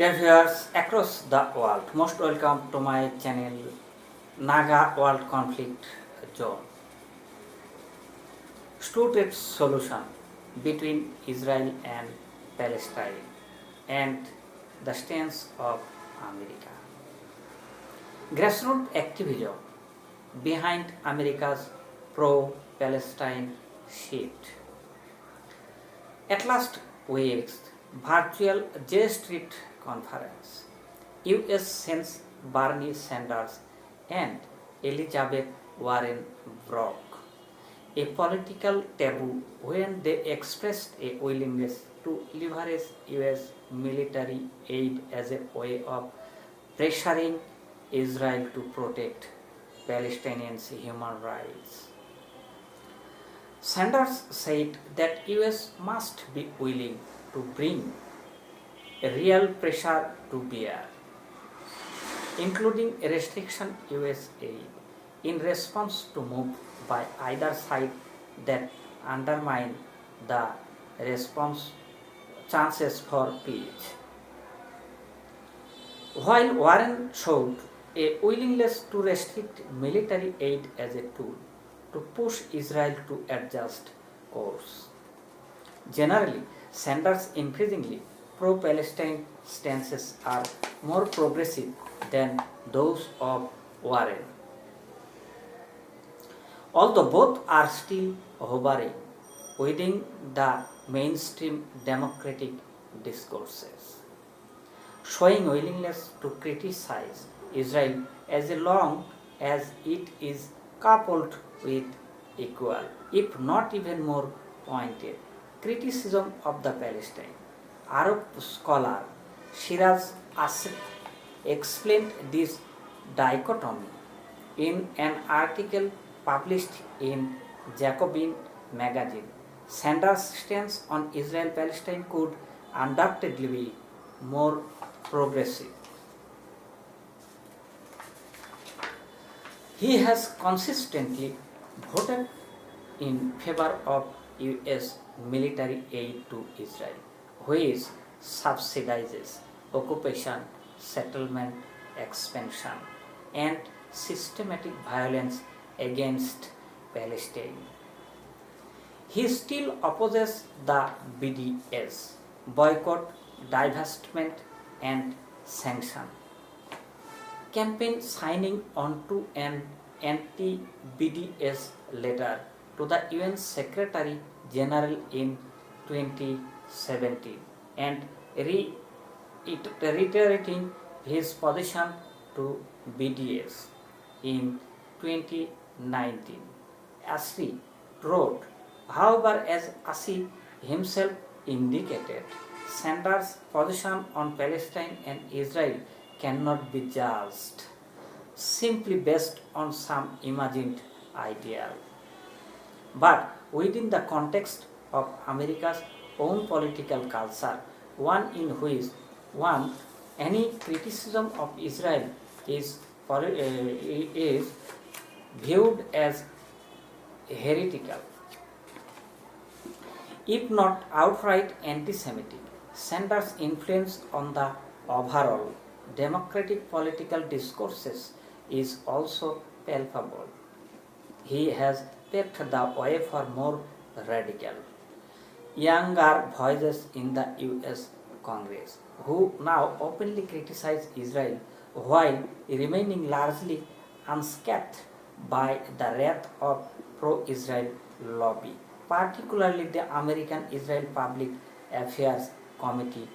Dear viewers across the world, most welcome to my channel NAGA World Conflict Zone. Stood its solution between Israel and Palestine and the stance of America. Grassroots activism behind America's pro-Palestine shift. At last week's virtual J Street conference, U.S. sends Bernie Sanders and Elizabeth Warren broke a political taboo when they expressed a willingness to leverage U.S. military aid as a way of pressuring Israel to protect Palestinians' human rights. Sanders said that US must be willing to bring real pressure to bear, including restriction US aid, in response to move by either side that undermine the response chances for peace. While Warren showed a willingness to restrict military aid as a tool to push Israel to adjust course. Generally, Sanders' increasingly pro-Palestine stances are more progressive than those of Warren. Although both are still hovering within the mainstream democratic discourses, showing willingness to criticize Israel as long as it is coupled with equal, if not even more pointed, criticism of the Palestine. Arab scholar Shiraz Asif explained this dichotomy in an article published in Jacobin magazine. Sanders' stance on Israel-Palestine could undoubtedly be more progressive. He has consistently voted in favor of U.S. military aid to Israel, which subsidizes occupation, settlement, expansion, and systematic violence against Palestine. He still opposes the BDS, boycott, divestment, and sanction campaign, signing on to an anti-BDS letter to the UN Secretary General in 2017 and reiterating his position to BDS in 2019. Asri wrote, however, as Asif himself indicated, Sanders' position on Palestine and Israel cannot be judged simply based on some imagined ideal, but within the context of America's own political culture, one in which any criticism of Israel is viewed as heretical, if not outright anti-Semitic. Sanders' influence on the overall democratic political discourses is also palpable. He has paved the way for more radical, younger voices in the US Congress, who now openly criticize Israel while remaining largely unscathed by the wrath of pro-Israel lobby, particularly the American Israel Public Affairs Committee,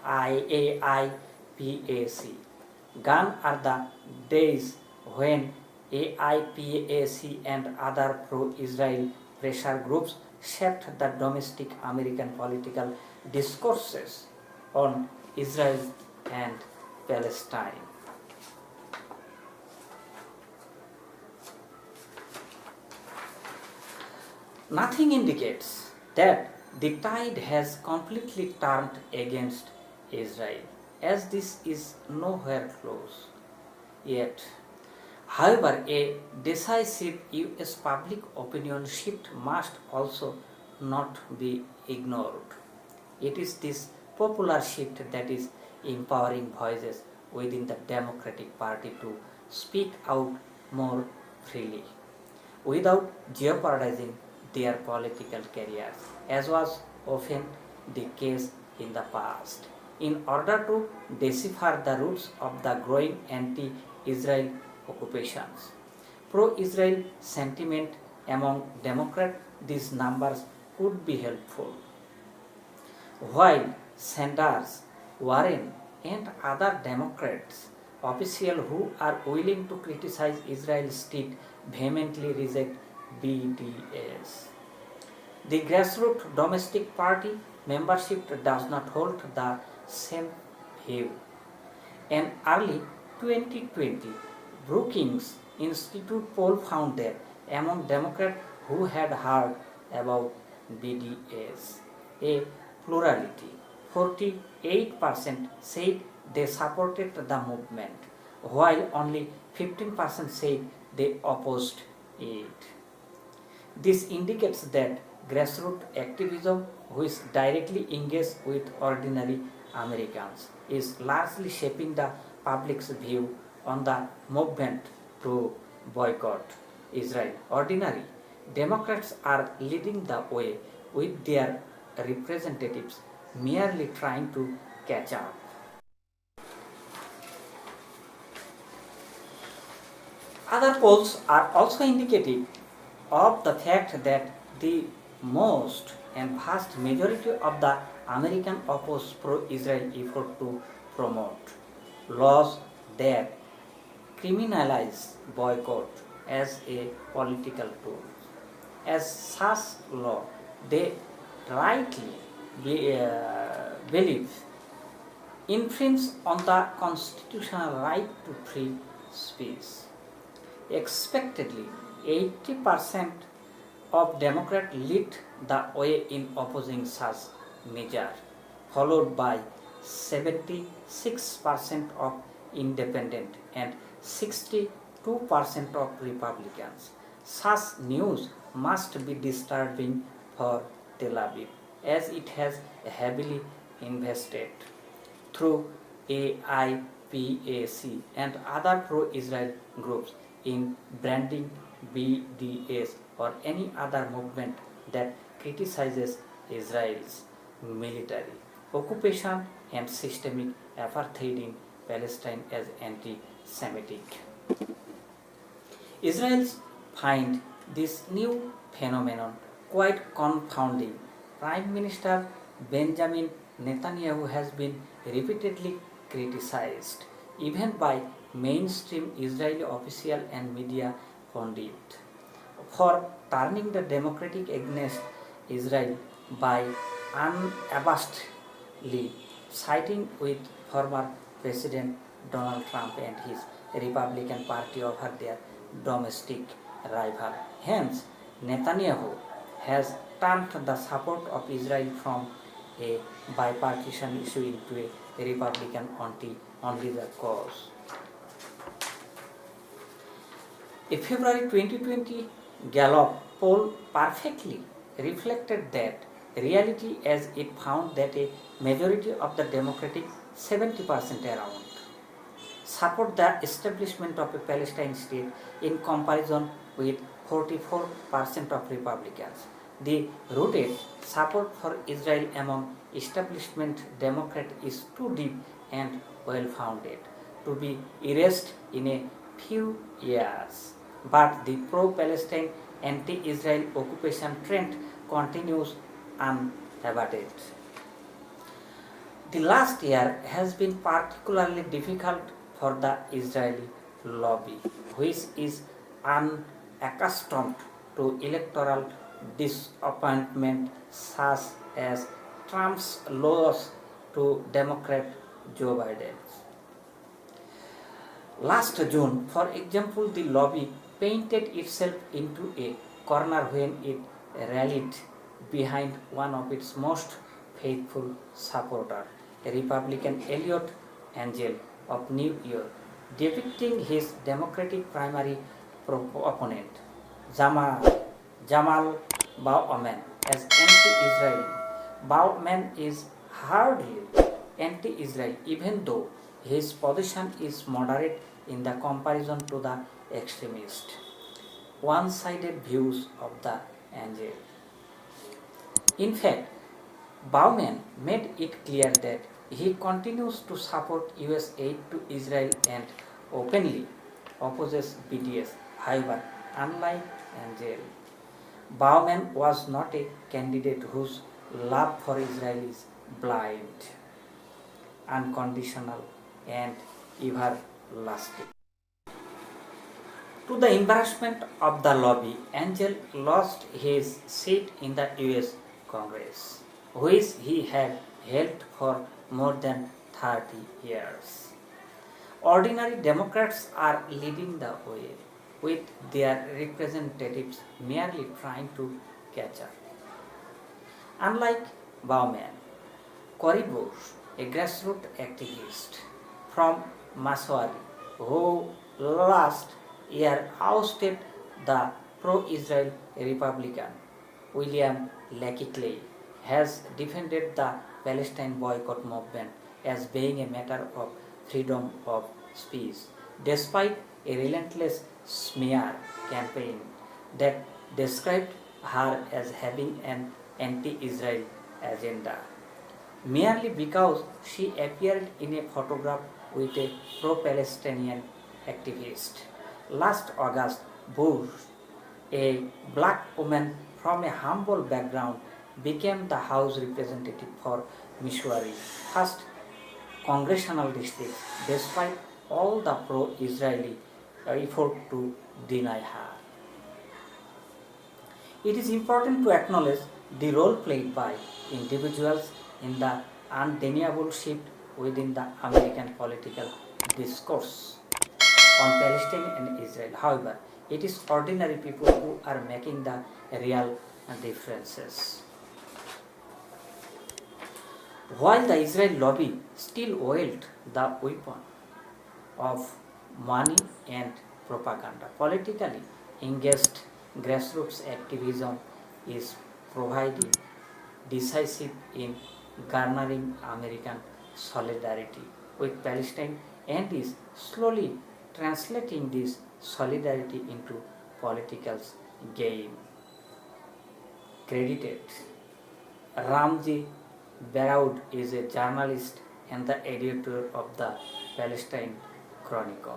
AIPAC. Gone are the days when AIPAC and other pro-Israel pressure groups shaped the domestic American political discourses on Israel and Palestine. Nothing indicates that the tide has completely turned against Israel, as this is nowhere close yet. However, a decisive US public opinion shift must also not be ignored. It is this popular shift that is empowering voices within the Democratic Party to speak out more freely, without jeopardizing their political careers, as was often the case in the past. In order to decipher the roots of the growing anti-Israel occupations, pro-Israel sentiment among Democrats, these numbers could be helpful. While Sanders, Warren, and other Democrats officials who are willing to criticize Israel's state vehemently reject BDS. The grassroots domestic party membership does not hold the same view. An early 2020 Brookings Institute poll found that among Democrats who had heard about BDS, a plurality, 48% said they supported the movement, while only 15% said they opposed it. This indicates that grassroots activism, which directly engages with ordinary Americans, is largely shaping the public's view on the movement to boycott Israel. Ordinary Democrats are leading the way, with their representatives merely trying to catch up. Other polls are also indicative of the fact that the most and vast majority of the American oppose pro-Israel effort to promote laws that criminalize boycott as a political tool. As such law, they rightly believe infringe on the constitutional right to free speech. Expectedly, 80% of Democrats lead the way in opposing such measure, followed by 76% of independent and 62% of Republicans. Such news must be disturbing for Tel Aviv, as it has heavily invested through AIPAC and other pro-Israel groups in branding BDS or any other movement that criticizes Israel's military occupation and systemic apartheid in Palestine as anti-Semitic. Israelis find this new phenomenon quite confounding. Prime Minister Benjamin Netanyahu has been repeatedly criticized, even by mainstream Israeli official and media pundit, for turning the democratic against Israel by unabashedly siding with former President Donald Trump and his Republican Party over their domestic rival. Hence, Netanyahu has turned the support of Israel from a bipartisan issue into a Republican only the cause. A February 2020 Gallup poll perfectly reflected that reality, as it found that a majority of the Democratic 70% around support the establishment of a Palestine state in comparison with 44% of Republicans. The rooted support for Israel among establishment Democrats is too deep and well-founded to be erased in a few years. But the pro-Palestine anti-Israel occupation trend continues unabated. The last year has been particularly difficult for the Israeli lobby, which is unaccustomed to electoral disappointment such as Trump's loss to Democrat Joe Biden. Last June, for example, the lobby painted itself into a corner when it rallied behind one of its most faithful supporters, a Republican Elliot Angel of New York, depicting his Democratic primary opponent, Jamal Bauman, as anti-Israeli. Bauman is hardly anti-Israel, even though his position is moderate in the comparison to the extremist, one-sided views of the angel. In fact, Baumann made it clear that he continues to support US aid to Israel and openly opposes BDS. However, unlike Angel, Baumann was not a candidate whose love for Israel is blind, unconditional, and everlasting. To the embarrassment of the lobby, Angel lost his seat in the US Congress, which he had held for more than 30 years. Ordinary Democrats are leading the way, with their representatives merely trying to catch up. Unlike Baumann, Cory Bush, a grassroots activist from Missouri, who last year ousted the pro-Israel Republican William Clay, has defended the Palestine boycott movement as being a matter of freedom of speech, despite a relentless smear campaign that described her as having an anti-Israel agenda, merely because she appeared in a photograph with a pro-Palestinian activist. Last August, Bush, a black woman from a humble background, became the House representative for Missouri, first congressional district, despite all the pro-Israeli effort to deny her. It is important to acknowledge the role played by individuals in the undeniable shift within the American political discourse on Palestine and Israel. However, it is ordinary people who are making the real differences. While the Israel lobby still wield the weapon of money and propaganda, politically engaged grassroots activism is providing decisive in garnering American solidarity with Palestine and is slowly translating this solidarity into political gain. Credited. Ramji Baraud is a journalist and the editor of the Palestine Chronicle.